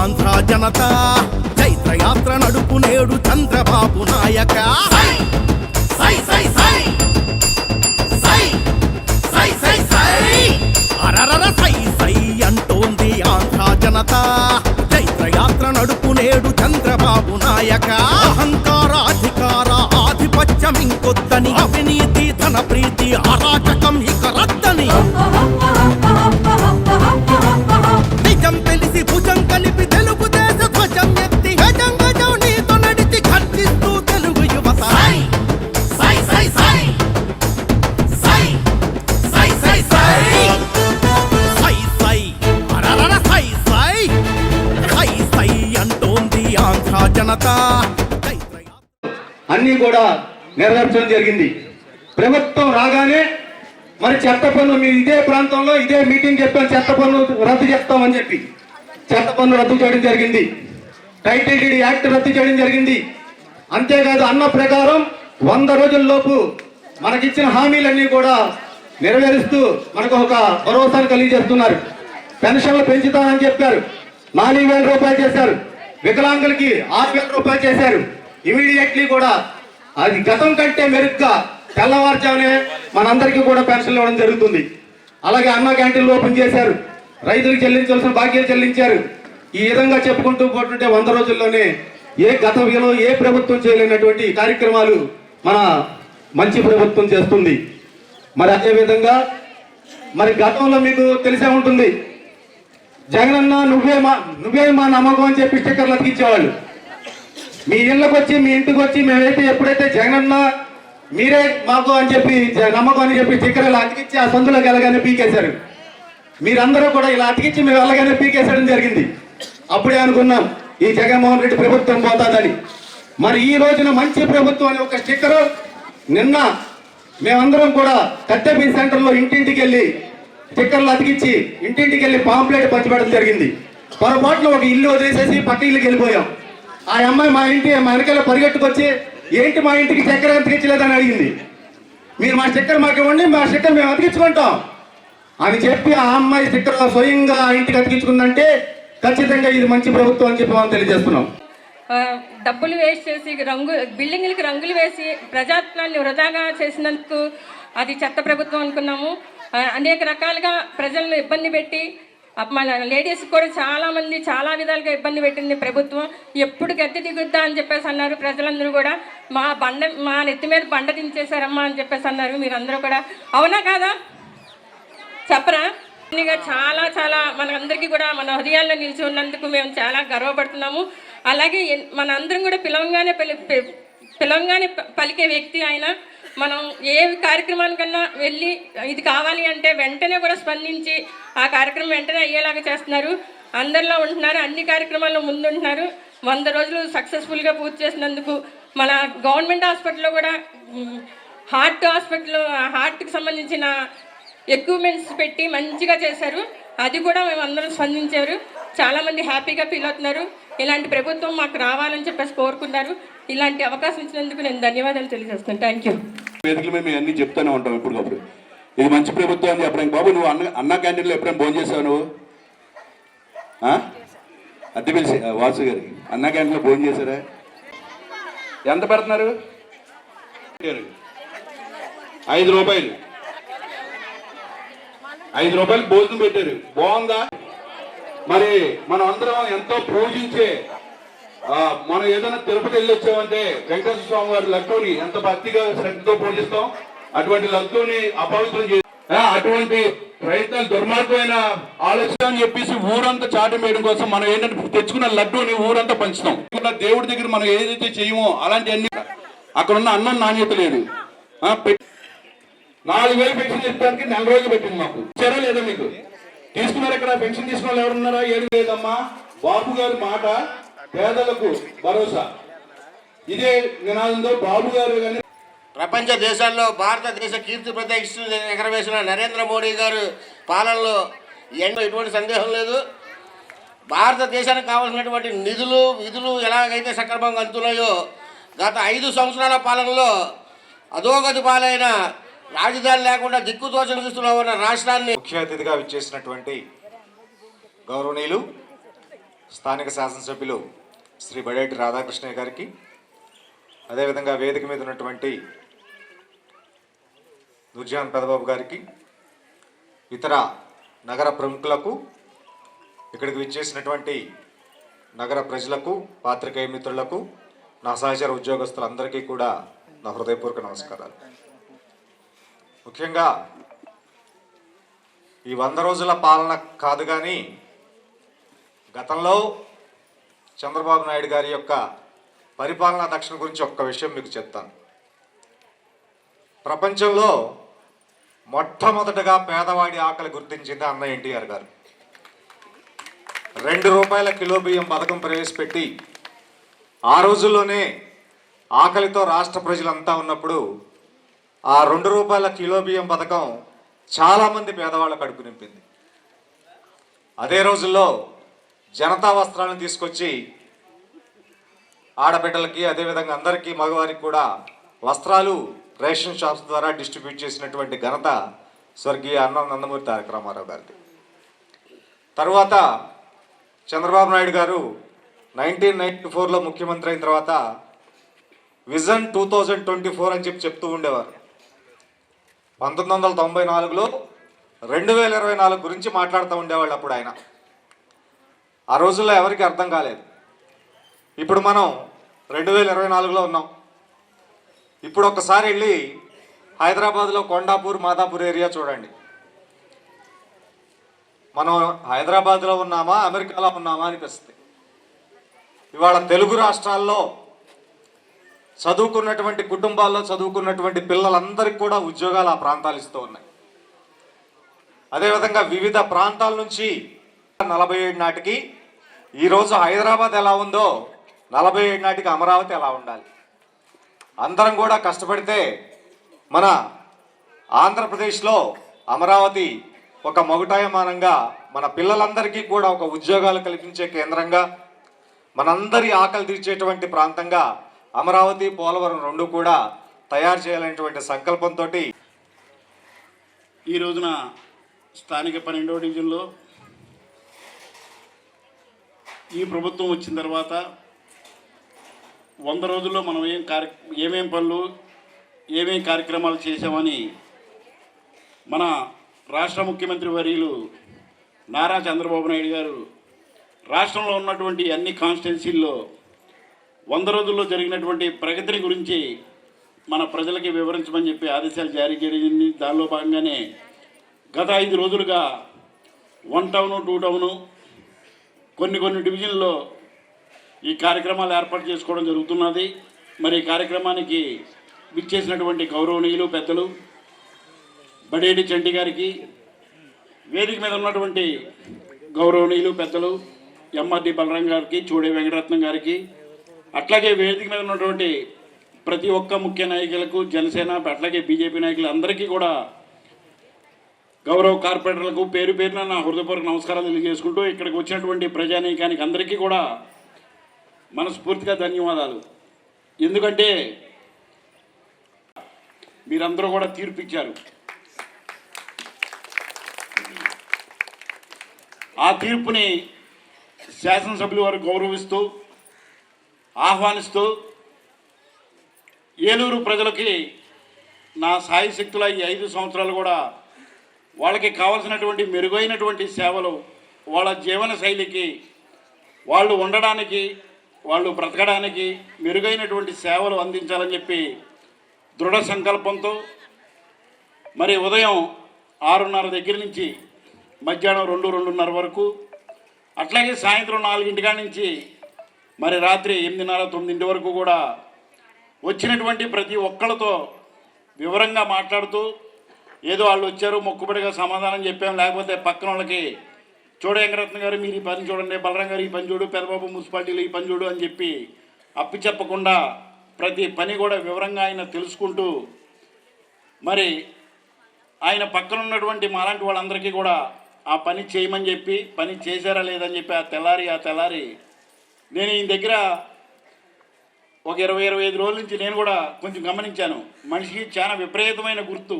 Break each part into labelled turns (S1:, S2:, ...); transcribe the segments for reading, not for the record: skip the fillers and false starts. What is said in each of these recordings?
S1: ఆంధ్ర జనత చైత్రయాత్ర నడుపు నేడు చంద్రబాబు నాయక. అరరర సై సై అంటోంది ఆంధ్ర జనత చైత్రయాత్ర నడుపు నేడు చంద్రబాబు నాయక. అహంకార అధికార ఆధిపత్యం ఇంకొద్దని, అవినీతి ధన ప్రీతి అరాచకం ఇక రద్దని, నిజం తెలిసి భుజం కలిపి తెలుగు దేశ ధ్వజం ఎత్తి గజం గజం నీతో నడిచి ఖర్చిస్తూ తెలుగు యువత. సై సై సై సై సై సై సై సై సై అరరర సై సై సై సై అంటోంది ఆంధ్ర జనత.
S2: అన్నీ కూడా నెరవేర్చడం జరిగింది. ప్రభుత్వం రాగానే మరి చెత్త పన్ను మీరు ఇదే ప్రాంతంలో ఇదే మీటింగ్ చెప్పాను, చెత్త పన్ను రద్దు చేస్తామని చెప్పి చెత్త పన్ను రద్దు చేయడం జరిగింది. టైటిల్ డీడ్ యాక్ట్ రద్దు చేయడం జరిగింది. అంతేకాదు అన్న ప్రకారం 100 రోజుల్లోపు మనకిచ్చిన హామీలన్నీ కూడా నెరవేరుస్తూ మనకు ఒక భరోసాను కలిగజేస్తున్నారు. పెన్షన్లు పెంచుతానని చెప్పారు, 4000 రూపాయలు చేశారు. వికలాంగులకి 6000 రూపాయలు చేశారు. ఇమీడియట్లీ కూడా అది గతం కంటే మెరుగ్గా తెల్లవారుజామునే మనందరికీ కూడా పెన్షన్లు ఇవ్వడం జరుగుతుంది. అలాగే అన్న క్యాంటీన్లు ఓపెన్ చేశారు, రైతులకు చెల్లించాల్సిన బాకీలు చెల్లించారు. ఈ విధంగా చెప్పుకుంటూ పోతుంటే 100 రోజుల్లోనే గతంలో ఏ ప్రభుత్వం చేయలేనటువంటి కార్యక్రమాలు మన మంచి ప్రభుత్వం చేస్తుంది. మరి అదేవిధంగా మరి గతంలో మీకు తెలిసే ఉంటుంది, జగనన్న నువ్వే మా నమ్మకం అని చెప్పి స్టిక్కర్లు అతికించేవాళ్ళు. మీ ఇళ్ళకి వచ్చి మీ ఇంటికి వచ్చి మేమైతే ఎప్పుడైతే జగనన్న మీరే మాకు అని చెప్పి నమ్మకం అని చెప్పి స్టిక్కర్ ఇలా అతికించి ఆ సందులోకి వెళ్ళగానే పీకేశారు. మీరందరూ కూడా ఇలా అతికించి మేము వెళ్ళగానే పీకేసడం జరిగింది. అప్పుడే అనుకున్నాం ఈ జగన్మోహన్ రెడ్డి ప్రభుత్వం పోతాదని. మరి ఈ రోజున మంచి ప్రభుత్వం అని ఒక స్టిక్కరు నిన్న మేమందరం కూడా కట్టెపీ సెంటర్లో ఇంటింటికి వెళ్ళి స్టిక్కర్లు అతికించి ఇంటింటికి వెళ్ళి పాంప్లెట్ పంచిపెట్టడం జరిగింది. పొరపాటున ఒక ఇల్లు వదిలేసేసి పక్క ఇల్లుకి వెళ్ళిపోయాం. ఆ అమ్మాయి మా వెనకాల పరిగెట్టుకొచ్చి ఏంటి మా ఇంటికి చక్కెర అతికించలేదని అడిగింది. మీరు మా స్టిక్కర్ మాకు ఇవ్వండి, మా స్టిక్కర్ మేము అతికించుకుంటాం అని చెప్పి ఆ అమ్మాయి స్టిక్కర్ స్వయంగా ఇంటికి అతికించుకుందంటే ఖచ్చితంగా ఇది మంచి ప్రభుత్వం అని చెప్పి మనం తెలియజేస్తున్నాం.
S3: డబ్బులు వేస్ట్ చేసి బిల్డింగ్లకి రంగులు వేసి ప్రజాత్వాన్ని వృధాగా చేసినందుకు అది చెత్త ప్రభుత్వం అనుకున్నాము. అనేక రకాలుగా ప్రజలను ఇబ్బంది పెట్టి మన లేడీస్ కూడా చాలామంది చాలా విధాలుగా ఇబ్బంది పెట్టింది ప్రభుత్వం. ఎప్పుడు గద్దె దిగుద్దా అని చెప్పేసి అన్నారు. ప్రజలందరూ కూడా మా నెత్తి మీద బండ దించేశారమ్మా అని చెప్పేసి అన్నారు. మీరందరూ కూడా అవునా కాదా చెప్పరా? చాలా చాలా మనందరికీ కూడా మన హృదయాల్లో నిలిచి ఉన్నందుకు మేము చాలా గర్వపడుతున్నాము. అలాగే మన అందరం కూడా పిలవంగానే పలికే వ్యక్తి ఆయన. మనం ఏ కార్యక్రమానికన్నా వెళ్ళి ఇది కావాలి అంటే వెంటనే కూడా స్పందించి ఆ కార్యక్రమం వెంటనే అయ్యేలాగా చేస్తున్నారు. అందరిలో ఉంటున్నారు, అన్ని కార్యక్రమాల్లో ముందుంటున్నారు. 100 రోజులు సక్సెస్ఫుల్గా పూర్తి చేసినందుకు మన గవర్నమెంట్ హాస్పిటల్లో కూడా హార్ట్కి సంబంధించిన ఎక్విప్మెంట్స్ పెట్టి మంచిగా చేశారు. అది కూడా మేము అందరం స్పందించారు. చాలామంది హ్యాపీగా ఫీల్ అవుతున్నారు. ఇలాంటి ప్రభుత్వం మాకు రావాలని చెప్పేసి కోరుకున్నారు. ఇలాంటి అవకాశం ఇచ్చినందుకు నేను ధన్యవాదాలు తెలియజేస్తాను. Thank you.
S4: వేదికల మీద మేము అన్నీ చెప్తూనే ఉంటాం ఎప్పటికప్పుడు. ఇది మంచి ప్రభుత్వం అని చెప్పడానికి బాబు నువ్వు అన్న క్యాంటీన్లో ఎప్పుడైనా భోజనం చేసావు? నువ్వు అద్దె పిలిచి వాసు గారి అన్న క్యాంటీన్లో భోజనం చేశారా? ఎంత పెడుతున్నారు? 5 రూపాయలు 5 రూపాయలు భోజనం పెట్టారు. బాగుందా? మరి మనం అందరం ఎంతో పూజించే మనం ఏదైనా తిరుపతి వెళ్ళి వచ్చామంటే వెంకటేశ్వర స్వామి వారి లడ్డూని ఎంత భక్తిగా శ్రద్ధతో పూజిస్తాం. అటువంటి లడ్డూని అపవిత్రం చేసి అటువంటి ప్రయత్నాలు దుర్మార్గమైన ఆలోచన అని చెప్పేసి ఊరంతా చాటు వేయడం కోసం మనం ఏంటంటే తెచ్చుకున్న లడ్డూని ఊరంతా పంచుతాం. దేవుడి దగ్గర మనం ఏదైతే చేయమో అలాంటివన్నీ అక్కడ ఉన్న అన్నం నాణ్యత లేదు. 4000 పెన్షన్ ఇస్తానికి 4 రోజులు పెట్టింది. మాకు ఇచ్చారా లేదా? మీకు తీసుకున్నారు? ఇక్కడ పెన్షన్ తీసుకున్న వాళ్ళు ఎవరున్నారా? ఏది లేదమ్మా. బాబు గారి మాట పేదలకు భరోసా. ఇదే నినాదంతో బాబు గారు కానీ
S5: ప్రపంచ దేశాల్లో భారతదేశ కీర్తి ప్రతిష్టలు ఎగరవేసిన నరేంద్ర మోడీ గారు పాలనలో ఎటువంటి సందేహం లేదు. భారతదేశానికి కావాల్సినటువంటి నిధులు విధులు ఎలాగైతే సక్రమంగా అందుతున్నాయో గత 5 సంవత్సరాల పాలనలో అధోగతి పాలైన రాజధాని లేకుండా దిక్కుదోచన స్థితిలో ఉన్న రాష్ట్రాన్ని
S6: ముఖ్య అతిథిగా విచ్చేసినటువంటి గౌరవనీయులు స్థానిక శాసనసభ్యులు శ్రీ బడేటి రాధాకృష్ణయ్య గారికి, అదేవిధంగా వేదిక మీద ఉన్నటువంటి దుర్జాన్ పెదబాబు గారికి, ఇతర నగర ప్రముఖులకు, ఇక్కడికి విచ్చేసినటువంటి నగర ప్రజలకు, పాత్రికేయ మిత్రులకు, నా సహచర ఉద్యోగస్తులందరికీ కూడా నా హృదయపూర్వక నమస్కారాలు. ముఖ్యంగా ఈ 100 రోజుల పాలన కాదు కానీ గతంలో చంద్రబాబు నాయుడు గారి యొక్క పరిపాలనా దక్షిణ గురించి ఒక్క విషయం మీకు చెప్తాను. ప్రపంచంలో మొట్టమొదటగా పేదవాడి ఆకలి గుర్తించింది అన్న ఎన్టీఆర్ గారు. 2 రూపాయల కిలో బియ్యం పథకం ప్రవేశపెట్టి ఆ రోజుల్లోనే ఆకలితో రాష్ట్ర ప్రజలంతా ఉన్నప్పుడు ఆ 2 రూపాయల కిలో బియ్యం పథకం చాలామంది పేదవాళ్ళ కడుపు నింపింది. అదే రోజుల్లో జనతా వస్త్రాలను తీసుకొచ్చి ఆడబిడ్డలకి, అదేవిధంగా అందరికీ, మగవారికి కూడా వస్త్రాలు రేషన్ షాప్స్ ద్వారా డిస్ట్రిబ్యూట్ చేసినటువంటి ఘనత స్వర్గీయ అన్నం నందమూరి తారక రామారావు గారిది. తరువాత చంద్రబాబు నాయుడు గారు 1994లో ముఖ్యమంత్రి అయిన తర్వాత విజన్ 2024 అని చెప్తూ ఉండేవారు. 1994లో 2024 గురించి మాట్లాడుతూ ఉండేవాళ్ళు అప్పుడు ఆయన. ఆ రోజుల్లో ఎవరికి అర్థం కాలేదు. ఇప్పుడు మనం 2024లో ఉన్నాం. ఇప్పుడు ఒక్కసారి వెళ్ళి హైదరాబాద్లో కొండాపూర్, మాదాపూర్ ఏరియా చూడండి. మనం హైదరాబాద్లో ఉన్నామా, అమెరికాలో ఉన్నామా అనిపిస్తుంది. ఇవాళ తెలుగు రాష్ట్రాల్లో చదువుకున్నటువంటి కుటుంబాల్లో చదువుకున్నటువంటి పిల్లలందరికీ కూడా ఉద్యోగాలు ఆ ప్రాంతాలు ఇస్తూ ఉన్నాయి. అదేవిధంగా వివిధ ప్రాంతాల నుంచి 47 నాటికి ఈరోజు హైదరాబాద్ ఎలా ఉందో 47 నాటికి అమరావతి ఎలా ఉండాలి. అందరం కూడా కష్టపడితే మన ఆంధ్రప్రదేశ్లో అమరావతి ఒక మగుటాయమానంగా మన పిల్లలందరికీ కూడా ఒక ఉద్యోగాలు కల్పించే కేంద్రంగా, మనందరి ఆకలి తీర్చేటువంటి ప్రాంతంగా అమరావతి, పోలవరం 2 కూడా తయారు చేయాలనేటువంటి సంకల్పంతో
S7: ఈ రోజున స్థానిక 12వ డివిజన్లో ఈ ప్రభుత్వం వచ్చిన తర్వాత 100 రోజుల్లో మనం ఏమేం పనులు, ఏమేం కార్యక్రమాలు చేసామని మన రాష్ట్ర ముఖ్యమంత్రి వర్యులు నారా చంద్రబాబు నాయుడు గారు రాష్ట్రంలో ఉన్నటువంటి అన్ని కాన్స్టిట్యున్సీల్లో 100 రోజుల్లో జరిగినటువంటి ప్రగతిని గురించి మన ప్రజలకి వివరించమని చెప్పి ఆదేశాలు జారీ జరిగింది. దానిలో భాగంగానే గత 5 రోజులుగా 1 టౌను, 2 టౌను, కొన్ని డివిజన్లో ఈ కార్యక్రమాలు ఏర్పాటు చేసుకోవడం జరుగుతున్నది. మరి ఈ కార్యక్రమానికి విచ్చేసినటువంటి గౌరవనీయులు పెద్దలు బడేటి చంటి గారికి, వేదిక మీద ఉన్నటువంటి గౌరవనీయులు పెద్దలు ఎంఆర్డి బలరాం గారికి, చూడే వెంకటరత్నం గారికి, అట్లాగే వేదిక మీద ఉన్నటువంటి ప్రతి ఒక్క ముఖ్య నాయకులకు, జనసేన అట్లాగే బీజేపీ నాయకులు అందరికీ కూడా, గౌరవ కార్పొరేటర్లకు పేరు పేరున నా హృదయపూర్వక నమస్కారాలు తెలియజేసుకుంటూ ఇక్కడికి వచ్చినటువంటి ప్రజానీకానికి అందరికీ కూడా మనస్ఫూర్తిగా ధన్యవాదాలు. ఎందుకంటే మీరందరూ కూడా తీర్పిచ్చారు. ఆ తీర్పుని శాసనసభ్యులు వారు గౌరవిస్తూ, ఆహ్వానిస్తూ ఏలూరు ప్రజలకి నా సాయశక్తుల ఈ 5 సంవత్సరాలు కూడా వాళ్ళకి కావాల్సినటువంటి మెరుగైనటువంటి సేవలు, వాళ్ళ జీవన శైలికి, వాళ్ళు ఉండడానికి, వాళ్ళు బ్రతకడానికి మెరుగైనటువంటి సేవలు అందించాలని చెప్పి దృఢ సంకల్పంతో మరి ఉదయం 6:30 దగ్గర నుంచి మధ్యాహ్నం 2-2:30 వరకు, అట్లాగే సాయంత్రం 4 నుంచి మరి రాత్రి 8:30-9 వరకు కూడా వచ్చినటువంటి ప్రతి ఒక్కళ్ళతో వివరంగా మాట్లాడుతూ, ఏదో వాళ్ళు వచ్చారు మొక్కుబడిగా సమాధానం చెప్పాం, లేకపోతే పక్కన వాళ్ళకి చూడ వెంకటరత్న గారు మీరు ఈ పని చూడండి, బలరాం గారు ఈ పని చూడు, పెదబాబు మున్సిపాలిటీలో ఈ పని చూడు అని చెప్పి అప్పి చెప్పకుండా ప్రతి పని కూడా వివరంగా ఆయన తెలుసుకుంటూ మరి ఆయన పక్కన ఉన్నటువంటి మాలాంటి వాళ్ళందరికీ కూడా ఆ పని చేయమని చెప్పి పని చేశారా లేదని చెప్పి ఆ తెల్లారి నేను ఈయన దగ్గర ఒక 20-25 రోజుల నుంచి నేను కూడా కొంచెం గమనించాను. మనిషికి చాలా విపరీతమైన గుర్తు.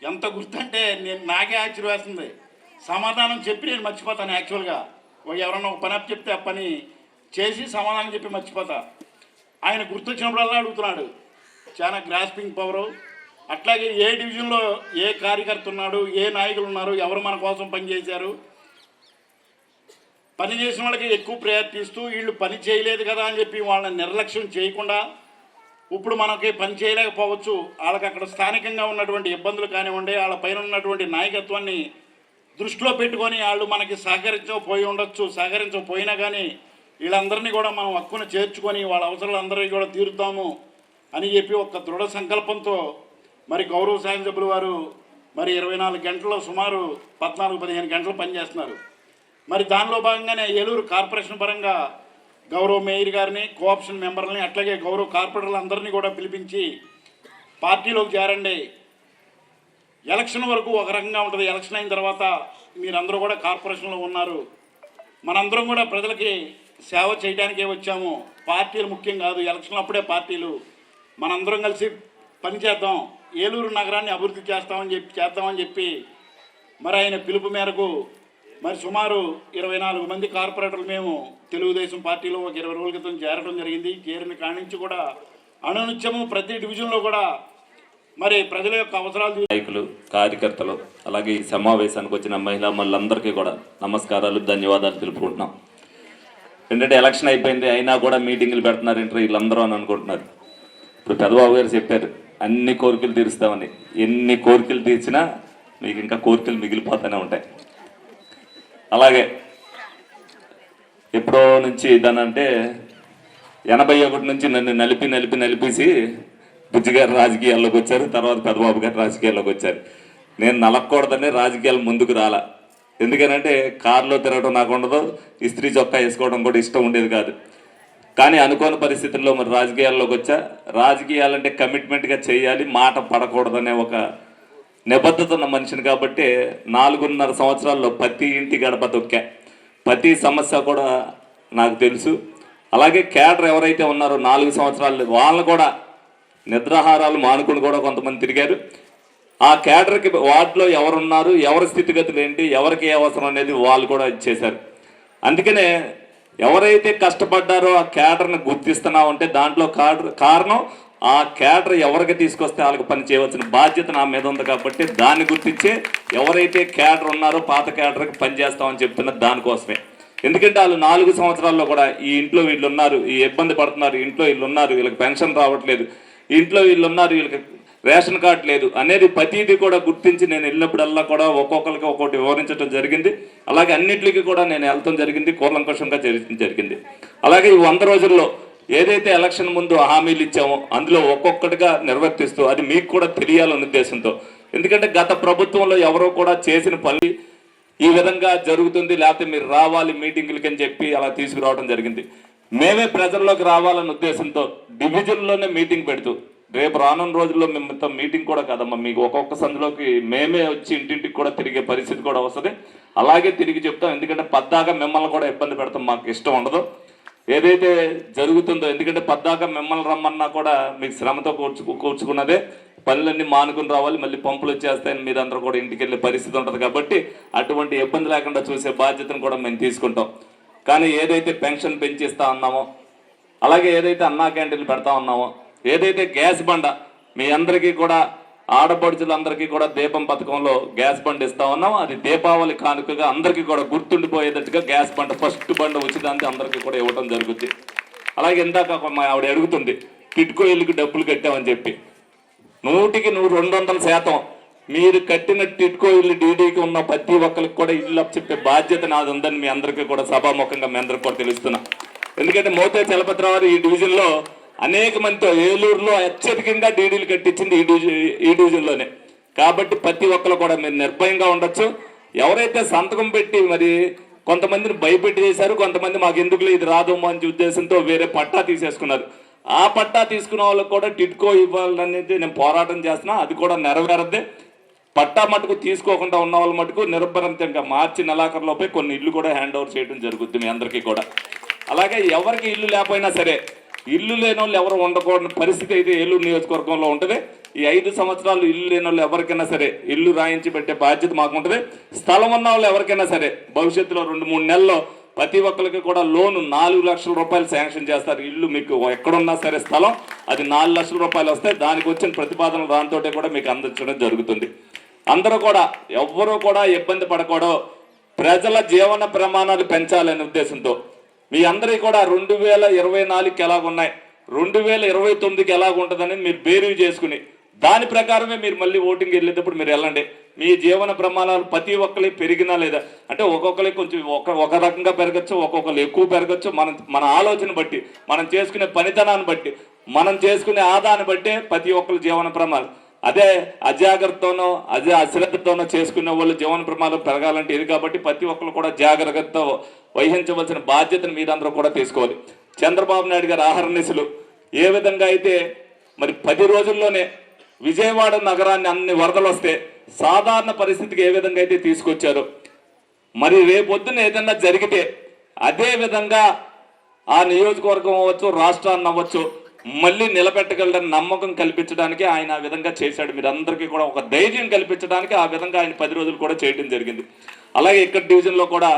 S7: ఎంత గుర్తు అంటే నాకే ఆశ్చర్యం వేస్తుంది. సమాధానం చెప్పి నేను మర్చిపోతాను. యాక్చువల్గా ఎవరన్నా ఒక పని చెప్తే ఆ పని చేసి సమాధానం చెప్పి మర్చిపోతా. ఆయన గుర్తొచ్చినప్పుడల్లా అడుగుతున్నాడు. చాలా గ్రాస్పింగ్ పవరు. అట్లాగే ఏ డివిజన్లో ఏ కార్యకర్త ఉన్నాడు, ఏ నాయకులు ఉన్నారు, ఎవరు మన కోసం పనిచేశారు, పని చేసిన వాళ్ళకి ఎక్కువ ప్రయారిటీ ఇస్తూ వీళ్ళు పని చేయలేదు కదా అని చెప్పి వాళ్ళని నిర్లక్ష్యం చేయకుండా ఇప్పుడు మనకి పని చేయలేకపోవచ్చు, వాళ్ళకి అక్కడ స్థానికంగా ఉన్నటువంటి ఇబ్బందులు కానివ్వండి, వాళ్ళ పైన ఉన్నటువంటి నాయకత్వాన్ని దృష్టిలో పెట్టుకొని వాళ్ళు మనకి సహకరించకపోయినా కానీ వీళ్ళందరినీ కూడా మనం హక్కును చేర్చుకొని వాళ్ళ అవసరాలందరికీ కూడా తీరుతాము అని చెప్పి ఒక దృఢ సంకల్పంతో మరి గౌరవ శాసనసభ్యులు వారు మరి 24 గంటల్లో సుమారు 14-15 గంటలు పనిచేస్తున్నారు. మరి దానిలో భాగంగానే ఏలూరు కార్పొరేషన్ పరంగా గౌరవ మేయర్ గారిని, కోఆప్షన్ మెంబర్లని, అట్లాగే గౌరవ కార్పొరేటర్లు అందరినీ కూడా పిలిపించి పార్టీలోకి చేరండి. ఎలక్షన్ వరకు ఒక రకంగా ఉంటుంది, ఎలక్షన్ అయిన తర్వాత మీరందరూ కూడా కార్పొరేషన్లో ఉన్నారు, మనందరం కూడా ప్రజలకి సేవ చేయడానికే వచ్చాము, పార్టీలు ముఖ్యం కాదు, ఎలక్షన్ అప్పుడే పార్టీలు, మనందరం కలిసి పనిచేద్దాం, ఏలూరు నగరాన్ని అభివృద్ధి చేద్దామని చెప్పి మరి ఆయన పిలుపు మేరకు మరి సుమారు 24 మంది కార్పొరేటర్లు మేము తెలుగుదేశం పార్టీలో ఒక 20 రోజుల క్రితం చేరడం జరిగింది. చేరిన కాడి నుంచి కూడా అనునిత్యము ప్రతి డివిజన్లో కూడా మరి ప్రజల యొక్క అవసరాలు
S8: నాయకులు, కార్యకర్తలు, అలాగే ఈ సమావేశానికి వచ్చిన మహిళా మళ్ళందరికీ కూడా నమస్కారాలు, ధన్యవాదాలు తెలుపుకుంటున్నాం. ఎందుకంటే ఎలక్షన్ అయిపోయింది అయినా కూడా మీటింగులు పెడుతున్నారు ఏంటో వీళ్ళందరూ అని అనుకుంటున్నారు. ఇప్పుడు పెద్దబాబు గారు చెప్పారు అన్ని కోరికలు తీరుస్తామని. ఎన్ని కోరికలు తీర్చినా మీకు ఇంకా కోరికలు మిగిలిపోతూనే ఉంటాయి. అలాగే ఎప్పుడో నుంచి దానంటే 81 నుంచి నన్ను నలిపేసి బుజ్జి గారు రాజకీయాల్లోకి వచ్చారు, తర్వాత పెద్దబాబు గారు రాజకీయాల్లోకి వచ్చారు. నేను నలక్కూడదనే రాజకీయాలు ముందుకు రాలా. ఎందుకనంటే కారులో తిరగడం నాకు ఉండదు, ఇస్త్రీ చొక్కా వేసుకోవడం కూడా ఇష్టం ఉండేది కాదు. కానీ అనుకోని పరిస్థితుల్లో మరి రాజకీయాల్లోకి వచ్చా. రాజకీయాలంటే కమిట్మెంట్గా చేయాలి, మాట పడకూడదనే ఒక నిబద్ధత ఉన్న మనిషిని కాబట్టి 4.5 సంవత్సరాల్లో ప్రతి ఇంటి గడప తొక్కా. ప్రతి సమస్య కూడా నాకు తెలుసు. అలాగే క్యాడర్ ఎవరైతే ఉన్నారో 4 సంవత్సరాలు వాళ్ళు కూడా నిద్రాహారాలు మానుకుని కూడా కొంతమంది తిరిగారు. ఆ క్యాడర్కి వార్డులో ఎవరున్నారు, ఎవరి స్థితిగతులు ఏంటి, ఎవరికి ఏ అవసరం అనేది వాళ్ళు కూడా ఇచ్చేశారు. అందుకనే ఎవరైతే కష్టపడ్డారో ఆ క్యాడర్ని గుర్తిస్తున్నామంటే దాంట్లో కారణం ఆ క్యాడర్ ఎవరికి తీసుకొస్తే వాళ్ళకి పని చేయవలసిన బాధ్యత నా మీద ఉంది కాబట్టి దాన్ని గుర్తించే ఎవరైతే క్యాడర్ ఉన్నారో పాత క్యాడర్కి పని చేస్తామని చెప్తున్న దానికోసమే. ఎందుకంటే వాళ్ళు 4 సంవత్సరాల్లో కూడా ఈ ఇంట్లో వీళ్ళు ఉన్నారు, ఈ ఇబ్బంది పడుతున్నారు, ఇంట్లో వీళ్ళు ఉన్నారు, వీళ్ళకి పెన్షన్ రావట్లేదు, ఇంట్లో వీళ్ళు ఉన్నారు, వీళ్ళకి రేషన్ కార్డు లేదు అనేది ప్రతిదీ కూడా గుర్తించి నేను వెళ్ళినప్పుడల్లా కూడా ఒక్కొక్కరికి ఒక్కొక్కటి వివరించడం జరిగింది. అలాగే అన్నింటికి కూడా నేను వెళ్తాం జరిగింది, కూలంకషంగా జరిగింది. అలాగే ఈ 100 రోజుల్లో ఏదైతే ఎలక్షన్ ముందు హామీలు ఇచ్చామో అందులో ఒక్కొక్కటిగా నిర్వర్తిస్తూ అది మీకు కూడా తెలియాలనే ఉద్దేశంతో. ఎందుకంటే గత ప్రభుత్వంలో ఎవరో కూడా చేసిన పని ఈ విధంగా జరుగుతుంది, లేకపోతే మీరు రావాలి మీటింగులకి అని చెప్పి అలా తీసుకురావడం జరిగింది. మేమే ప్రజల్లోకి రావాలనే ఉద్దేశంతో డివిజన్లోనే మీటింగ్ పెడుతూ, రేపు రానున్న రోజుల్లో మేము మీటింగ్ కూడా కదమ్మా, మీకు ఒక్కొక్క సందులోకి మేమే వచ్చి ఇంటింటికి కూడా తిరిగే పరిస్థితి కూడా వస్తుంది. అలాగే తిరిగి చెప్తాం. ఎందుకంటే పద్దాకా మిమ్మల్ని కూడా ఇబ్బంది పెడతాం, మాకు ఇష్టం ఉండదు ఏదైతే జరుగుతుందో. ఎందుకంటే పద్దాకా మిమ్మల్ని రమ్మన్నా కూడా మీకు శ్రమతో కూర్చుకున్నదే, పనులన్నీ మానుకుని రావాలి, మళ్ళీ పంపులు వచ్చేస్తాయని మీరందరూ కూడా ఇంటికి వెళ్ళే పరిస్థితి ఉంటుంది. కాబట్టి అటువంటి ఇబ్బంది లేకుండా చూసే బాధ్యతను కూడా మేము తీసుకుంటాం. కానీ ఏదైతే పెన్షన్ పెంచిస్తా ఉన్నామో, అలాగే ఏదైతే అన్నా క్యాంటీన్లు పెడతా ఉన్నామో, ఏదైతే గ్యాస్ బండ మీ అందరికీ కూడా ఆడపడుచులందరికీ కూడా దీపం పథకంలో గ్యాస్ బండ్ ఇస్తా ఉన్నాం, అది దీపావళి కానుకగా అందరికీ కూడా గుర్తుండిపోయేటట్టుగా గ్యాస్ బండ ఫస్ట్ బండ ఉచితాంతి అందరికీ కూడా ఇవ్వడం జరుగుతుంది. అలాగే ఇందాక మా ఆవిడ అడుగుతుంది టిట్కో ఇల్లుకి డబ్బులు కట్టామని చెప్పి. 100కి 200% మీరు కట్టిన టిట్కో ఇల్లు డీడీకి ఉన్న ప్రతి ఒక్కరికి కూడా ఇల్లు చెప్పే బాధ్యత నాది ఉందని మీ అందరికీ కూడా సభాముఖంగా మీ అందరికీ కూడా తెలుస్తున్నా. ఎందుకంటే మోతే చలపతిరావు ఈ డివిజన్లో అనేక మందితో ఏలూరులో అత్యధికంగా డీడీలు కట్టించింది ఈ డివిజన్లోనే. కాబట్టి ప్రతి ఒక్కరు కూడా మీరు నిర్భయంగా ఉండొచ్చు. ఎవరైతే సంతకం పెట్టి మరి కొంతమందిని భయపెట్టి చేశారు, కొంతమంది మాకు ఎందుకులే ఇది రాదు మంచి ఉద్దేశంతో వేరే పట్టా తీసేసుకున్నారు. ఆ పట్టా తీసుకున్న వాళ్ళకి కూడా టిడ్కో ఇవ్వాలనేది నేను పోరాటం చేస్తున్నా. అది కూడా నెరవేరద్దే. పట్టా మటుకు తీసుకోకుండా ఉన్న వాళ్ళ మటుకు నిరభ్యంతరంగా మార్చి నెలాఖరులోపై కొన్ని ఇల్లు కూడా హ్యాండ్ ఓవర్ చేయడం జరుగుతుంది మీ అందరికీ కూడా. అలాగే ఎవరికి ఇల్లు లేకపోయినా సరే, ఇల్లు లేని వాళ్ళు ఎవరు ఉండకూడని పరిస్థితి అయితే ఏలూరు నియోజకవర్గంలో ఉంటుంది. ఈ 5 సంవత్సరాలు ఇల్లు లేని వాళ్ళు ఎవరికైనా సరే ఇల్లు రాయించి పెట్టే బాధ్యత మాకు ఉంటుంది. స్థలం ఉన్న వాళ్ళు ఎవరికైనా సరే భవిష్యత్తులో 2-3 నెలల్లో ప్రతి ఒక్కరికి కూడా లోను 4 లక్షల రూపాయలు శాంక్షన్ చేస్తారు. ఇల్లు మీకు ఎక్కడున్నా సరే స్థలం అది 4 లక్షల రూపాయలు వస్తే దానికి వచ్చిన ప్రతిపాదనలు దాంతో కూడా మీకు అందించడం జరుగుతుంది. అందరూ కూడా ఎవ్వరూ కూడా ఇబ్బంది పడకూడదు, ప్రజల జీవన ప్రమాణాలు పెంచాలనే ఉద్దేశంతో మీ అందరికీ కూడా 2024కి ఎలాగున్నాయి, 2029కి ఎలాగుంటుందని మీరు బేరీజ్ చేసుకుని దాని ప్రకారమే మీరు మళ్ళీ ఓటింగ్ వెళ్ళేటప్పుడు మీరు వెళ్ళండి. మీ జీవన ప్రమాణాలు ప్రతి ఒక్కరికి పెరిగినా లేదా అంటే ఒక్కొక్కరికి కొంచెం ఒక రకంగా పెరగచ్చు, ఒక్కొక్కరు ఎక్కువ పెరగచ్చు. మన ఆలోచన బట్టి, మనం చేసుకునే పనితనాన్ని బట్టి, మనం చేసుకునే ఆదాయాన్ని బట్టే ప్రతి ఒక్కరి జీవన ప్రమాణాలు. అదే అజాగ్రత్తతోనో అశ్రద్ధతోనో చేసుకునే వాళ్ళు జీవన ప్రమాణాలు పెరగాలంటే ఇది కాబట్టి ప్రతి ఒక్కరు కూడా జాగ్రత్తతో వహించవలసిన బాధ్యతను మీరందరూ కూడా తీసుకోవాలి. చంద్రబాబు నాయుడు గారి ఆహర్నిశలు ఏ విధంగా అయితే మరి 10 రోజుల్లోనే విజయవాడ నగరాన్ని అన్ని వరదలు వస్తే సాధారణ పరిస్థితికి ఏ విధంగా అయితే తీసుకొచ్చారో, మరి రేపొద్దున ఏదన్నా జరిగితే అదే విధంగా ఆ నియోజకవర్గం అవ్వచ్చు, రాష్ట్రాన్ని అవ్వచ్చు మళ్ళీ నిలబెట్టగలడని నమ్మకం కల్పించడానికి ఆయన ఆ విధంగా చేశాడు. మీరు అందరికీ కూడా ఒక ధైర్యం కల్పించడానికి ఆ విధంగా ఆయన 10 రోజులు కూడా చేయడం జరిగింది. అలాగే ఇక్కడ డివిజన్లో కూడా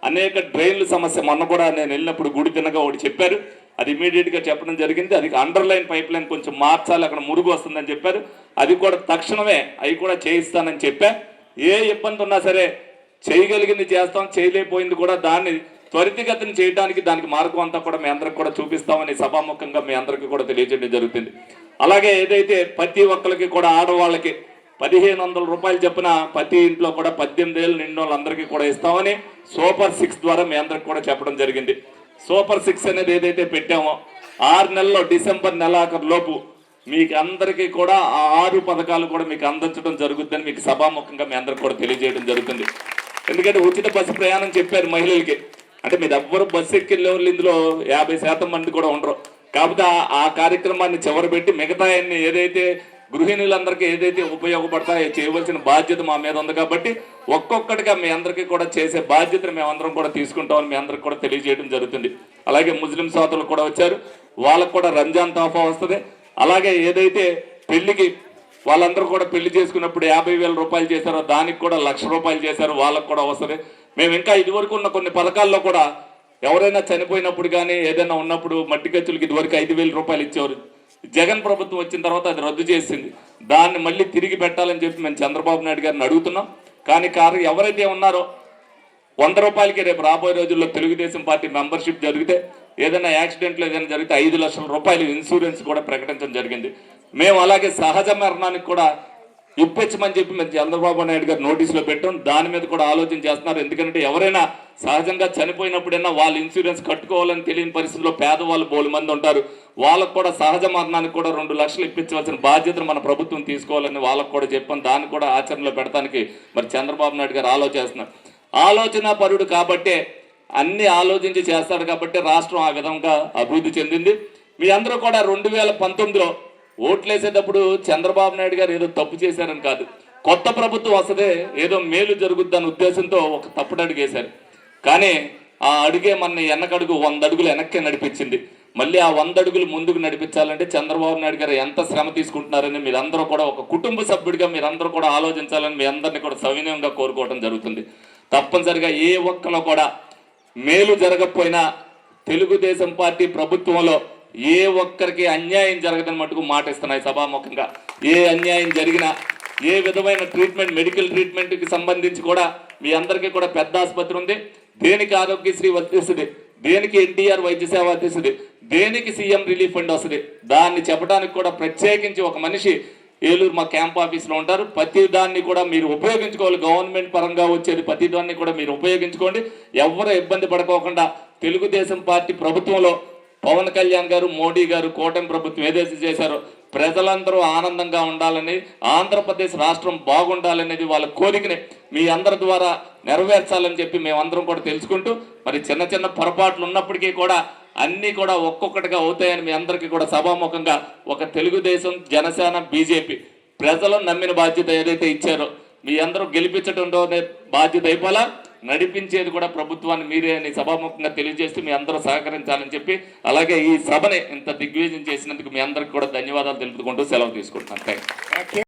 S8: అనేక డ్రైన్ల సమస్య మొన్న కూడా నేను వెళ్ళినప్పుడు గుడి తినగా ఒకటి చెప్పారు, అది ఇమీడియట్గా చెప్పడం జరిగింది. అది అండర్లైన్ పైప్ లైన్ కొంచెం మార్చాలి, అక్కడ మురుగు వస్తుందని చెప్పారు. అది కూడా తక్షణమే అవి కూడా చేయిస్తానని చెప్పా. ఏ ఇబ్బంది ఉన్నా సరే చేయగలిగింది చేస్తాం, చేయలేకపోయింది కూడా దాన్ని త్వరితగతిని చేయడానికి దానికి మార్గం అంతా కూడా మీ అందరికి కూడా చూపిస్తామని సభాముఖంగా మీ అందరికీ కూడా తెలియజేయడం జరుగుతుంది. అలాగే ఏదైతే ప్రతి ఒక్కరికి కూడా ఆడవాళ్ళకి 1500 రూపాయలు చెప్పిన ప్రతి ఇంట్లో కూడా 18 ఏళ్ళు నిండిన వాళ్ళందరికీ కూడా ఇస్తామని సూపర్ 6 ద్వారా మీ అందరికి కూడా చెప్పడం జరిగింది. సూపర్ 6 అనేది ఏదైతే పెట్టామో 6 నెలల్లో డిసెంబర్ నెలాఖరు లోపు మీకు అందరికీ కూడా ఆ 6 పథకాలు కూడా మీకు అందించడం జరుగుతుందని మీకు సభాముఖంగా మీ అందరికి కూడా తెలియజేయడం జరుగుతుంది. ఎందుకంటే ఉచిత బస్సు ప్రయాణం చెప్పారు మహిళలకి. అంటే మీరు ఎవ్వరు బస్సు ఎక్కిన వాళ్ళు ఇందులో 50% మంది కూడా ఉండరు. కాకపోతే ఆ కార్యక్రమాన్ని చివరి పెట్టి మిగతా ఏదైతే గృహిణులందరికీ ఏదైతే ఉపయోగపడతాయో చేయవలసిన బాధ్యత మా మీద ఉంది కాబట్టి ఒక్కొక్కటిగా మీ అందరికీ కూడా చేసే బాధ్యతను మేమందరం కూడా తీసుకుంటామని మీ అందరికి కూడా తెలియజేయడం జరుగుతుంది. అలాగే ముస్లిం సోదరులు కూడా వచ్చారు, వాళ్ళకు కూడా రంజాన్ తోఫా వస్తుంది. అలాగే ఏదైతే పెళ్లికి వాళ్ళందరూ కూడా పెళ్లి చేసుకున్నప్పుడు 50,000 రూపాయలు చేశారో దానికి కూడా 1,00,000 రూపాయలు చేశారు, వాళ్ళకు కూడా వస్తుంది. మేము ఇంకా ఇదివరకు ఉన్న కొన్ని పథకాల్లో కూడా ఎవరైనా చనిపోయినప్పుడు కానీ ఏదైనా ఉన్నప్పుడు మట్టి ఖర్చులకి ఇదివరకు 5,000 రూపాయలు ఇచ్చేవారు. జగన్ ప్రభుత్వం వచ్చిన తర్వాత అది రద్దు చేసింది. దాన్ని మళ్ళీ తిరిగి పెట్టాలని చెప్పి మేము చంద్రబాబు నాయుడు గారిని అడుగుతున్నాం. కానీ ఎవరైతే ఉన్నారో 100 రూపాయలకి రేపు రాబోయే రోజుల్లో తెలుగుదేశం పార్టీ మెంబర్షిప్ జరిగితే ఏదైనా యాక్సిడెంట్లో ఏదైనా జరిగితే 5 లక్షల రూపాయలు ఇన్సూరెన్స్ కూడా ప్రకటించడం జరిగింది. మేము అలాగే సహజ మరణానికి కూడా ఇప్పించమని చెప్పి మేము చంద్రబాబు నాయుడు గారు నోటీసులో పెట్టాం. దాని మీద కూడా ఆలోచన చేస్తున్నారు. ఎందుకంటే ఎవరైనా సహజంగా చనిపోయినప్పుడైనా వాళ్ళు ఇన్సూరెన్స్ కట్టుకోవాలని తెలియని పరిస్థితుల్లో పేదవాళ్ళు బోలు మంది ఉంటారు. వాళ్ళకు కూడా సహజ మరణానికి కూడా 2 లక్షలు ఇప్పించవలసిన బాధ్యతను మన ప్రభుత్వం తీసుకోవాలని వాళ్ళకు కూడా చెప్పాం. దాన్ని కూడా ఆచరణలో పెడతానికి మరి చంద్రబాబు నాయుడు గారు ఆలోచిస్తున్నారు. ఆలోచన పరుడు కాబట్టే అన్ని ఆలోచించి చేస్తాడు కాబట్టి రాష్ట్రం ఆ విధంగా అభివృద్ధి చెందింది. మీ అందరూ కూడా 2019లో ఓట్లేసేటప్పుడు చంద్రబాబు నాయుడు గారు ఏదో తప్పు చేశారని కాదు, కొత్త ప్రభుత్వం వస్తే ఏదో మేలు జరుగుద్దన్న ఉద్దేశంతో ఒక తప్పుడు అడుగు వేశారు. కానీ ఆ అడుగే మన వెనకడుగు 100 అడుగులు వెనక్కి నడిపించింది. మళ్ళీ ఆ 100 అడుగులు ముందుకు నడిపించాలంటే చంద్రబాబు నాయుడు గారు ఎంత శ్రమ తీసుకుంటున్నారని మీరందరూ కూడా ఒక కుటుంబ సభ్యుడిగా మీరందరూ కూడా ఆలోచించాలని మీ అందరినీ కూడా సవినయంగా కోరుకోవడం జరుగుతుంది. తప్పనిసరిగా ఏ ఒక్కలో కూడా మేలు జరగకపోయినా తెలుగుదేశం పార్టీ ప్రభుత్వంలో ఏ ఒక్కరికి అన్యాయం జరగదని మటుకు మాటిస్తున్నాయి సభాముఖంగా. ఏ అన్యాయం జరిగినా ఏ విధమైన ట్రీట్మెంట్ మెడికల్ ట్రీట్మెంట్కి సంబంధించి కూడా మీ అందరికీ కూడా పెద్ద ఆసుపత్రి ఉంది. దేనికి ఆరోగ్యశ్రీ వర్తిస్తుంది, దేనికి ఎన్టీఆర్ వైద్య సేవ వర్తిస్తుంది, దేనికి సీఎం రిలీఫ్ ఫండ్ వస్తుంది, దాన్ని చెప్పడానికి కూడా ప్రత్యేకించి ఒక మనిషి ఏలూరు మా క్యాంప్ ఆఫీస్లో ఉంటారు. ప్రతి దాన్ని కూడా మీరు ఉపయోగించుకోవాలి. గవర్నమెంట్ పరంగా వచ్చేది ప్రతి దాన్ని కూడా మీరు ఉపయోగించుకోండి. ఎవరు ఇబ్బంది పడుకోకుండా తెలుగుదేశం పార్టీ ప్రభుత్వంలో పవన్ కళ్యాణ్ గారు, మోడీ గారు, కూటమి ప్రభుత్వం ఏదైతే చేశారో ప్రజలందరూ ఆనందంగా ఉండాలని, ఆంధ్రప్రదేశ్ రాష్ట్రం బాగుండాలనేది వాళ్ళ కోరికని మీ అందరి ద్వారా నెరవేర్చాలని చెప్పి మేమందరం కూడా తెలుసుకుంటూ మరి చిన్న చిన్న పొరపాట్లు ఉన్నప్పటికీ కూడా అన్నీ కూడా ఒక్కొక్కటిగా అవుతాయని మీ అందరికీ కూడా సభాముఖంగా ఒక తెలుగుదేశం, జనసేన, బీజేపీ ప్రజలు నమ్మిన బాధ్యత ఏదైతే ఇచ్చారో మీ అందరూ గెలిపించడంలో బాధ్యత అయిపోలా, నడిపించేది కూడా ప్రభుత్వాన్ని మీరే అని సభాముఖంగా తెలియజేస్తూ మీ అందరూ సహకరించాలని చెప్పి, అలాగే ఈ సభని ఇంత దిగ్విజయం చేసినందుకు మీ అందరికీ కూడా ధన్యవాదాలు తెలుపుకుంటూ సెలవు తీసుకుంటున్నాను. Thank you.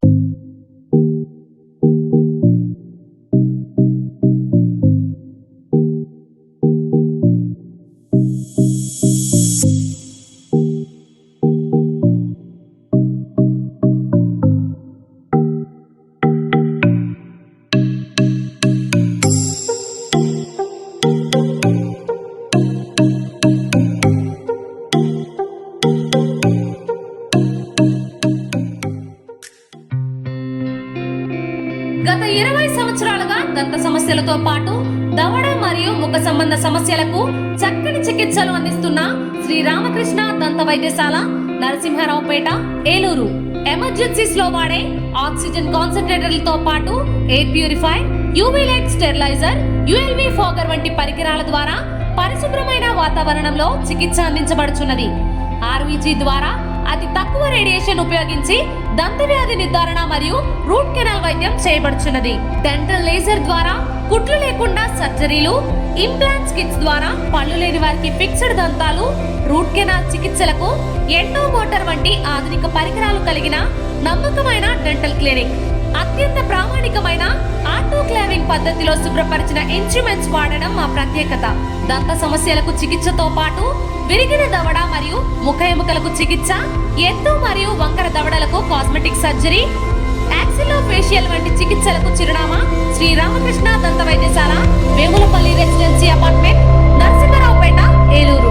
S9: గత 20 సంవత్సరాలుగా దంత సమస్యలతో పాటు దవడ మరియు ముఖ సంబంధ సమస్యలకు చక్కని చికిత్సలు అందిస్తున్న శ్రీ రామకృష్ణ దంత వైద్యశాల, నరసింహారావుపేట, ఏలూరు. ఎమర్జెన్సీస్ లో వాడే ఆక్సిజన్ కాన్సంట్రేటర్లతో పాటు air purifier, UV light steriliser, ULV fogger వంటి పరికరాల ద్వారా పరిశుభ్రమైన వాతావరణంలో చికిత్స అందించబడుచున్నది. ఆర్వీజీ ద్వారా అతి తక్కువ రేడియేషన్ ఉపయోగించి దంత వ్యాధి నిర్ధారణ మరియు రూట్ కెనాల్ వైద్యం చేయబడుచున్నది. డెంటల్ లేజర్ ద్వారా కుట్లు లేకుండా సర్జరీలు, ఇంప్లాంట్స్ కిట్స్ ద్వారా పళ్ళు లేని వారికి ఫిక్స్డ్ దంతాలు, రూట్ కెనాల్ చికిత్సలకు ఎండో మోటార్ వంటి ఆధునిక పరికరాలు కలిగిన నమ్మకమైన డెంటల్ క్లినిక్. అత్యంత ప్రామాణికమైన ఆటోక్లావింగ్ పద్ధతిలో శుభ్రపరిచిన ఇన్స్ట్రుమెంట్స్ వాడడం మా ప్రత్యేకత. దంత సమస్యలకు చికిత్సతో పాటు విరిగిన దవడ మరియు ముఖ ఎముకలకు చికిత్స, ఎత్తు మరియు వంకర దవడలకు కాస్మెటిక్ సర్జరీ, యాక్సిలోఫేషియల్ వంటి చికిత్సలకు చిరునామా శ్రీ రామకృష్ణ దంత వైద్యశాల, వేములపల్లి రెసిడెన్సీ అపార్ట్మెంట్, నరసింహారావుపేట, ఏలూరు.